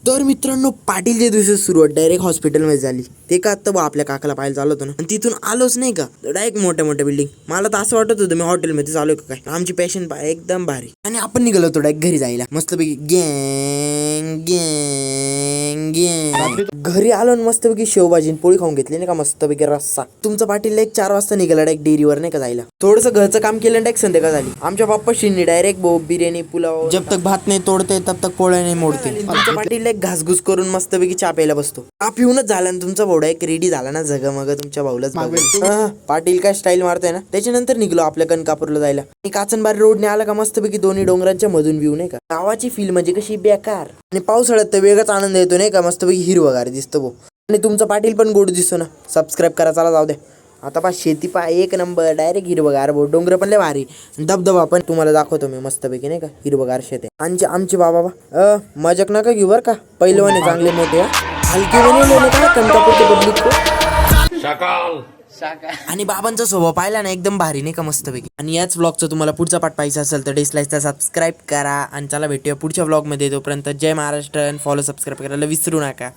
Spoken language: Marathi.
तर मित्रांनो, पाटीलच्या दिवशी सुरुवात डायरेक्ट हॉस्पिटलमध्ये झाली. ते का आता आपल्या काकाला पाहायला चालू होतं ना, आणि तिथून आलोच नाही का, डायरेक्ट मोठ्या मोठ्या बिल्डिंग. मला तर असं वाटत होतं मी हॉटेलमध्ये चालू का काय. आमची पेशंट पाय एकदम भारी. आणि आपण निघालो होतो डायरेक्ट घरी जायला. मस्तपैकी गँग गँग गँग घरी आलो आणि मस्तपैकी शेवभाजी पोळी खाऊन घेतली नाही का, मस्तपैकी रस्सा. तुमचा पाटील एक 4 वाजता निघाला डायरेक्ट डेअरीवर नाही का जायला. थोडंसं घरचं काम केलं डायरेक्ट संध्याकाळ झाली. आमच्या बाप्पाशींनी डायरेक्ट बिर्याणी पुलाव, जब तक भात नाही तोडते तब तक पोळ्या नाही मोडते. तुमच्या पाटील एक घासघूस करून मस्तपैकी चहा प्यायला बसतो. चहा पिऊनच झाला ना तुमचा भावडा एक रेडी झाला ना, झगमग तुमच्या भाऊलाच पाटील काय स्टाईल मारतोय ना. त्याच्यानंतर निघलो आपल्या कनकापूरला जायला. आणि काचनबारी रोडने आला का मस्तपैकी दोन्ही डोंगरांच्या मधून व्ह्यू नाही का. गावाची फील म्हणजे कशी बेकार. आणि पावसाळ्यात तर वेगळाच आनंद येतो नाही का, मस्तपैकी हिरवगार दिसतो भाऊ. आणि तुमचा पाटील पण गोड दिसतो ना. सबस्क्राईब करा, चला जाऊ द्या. आता पा शेती पा एक नंबर डायरेक्ट हिरवगार भाऊ. डोंगर पण लय भारी, धबधबा पण तुम्हाला दाखवतो मी मस्तपैकी नाही का, हिरवगार शेत आहे. आमची बाबा मजाक नका घेऊ बर का. पहिलवाने चांगले मोठे हलके बनवले का कनकापूरचे पब्लिक को. आणि बाबांचा स्वभाव पाहिला ना एकदम भारी नाही का, मस्तपैकी. आणि याच व्लॉगचं तुम्हाला पुढचा पार्ट पाहिजे असेल तर डिसलाईकचा सबस्क्राईब करा. आणि चला भेटूया पुढच्या व्लॉगमध्ये. तोपर्यंत जय महाराष्ट्र. फॉलो सबस्क्राईब करायला विसरू नका.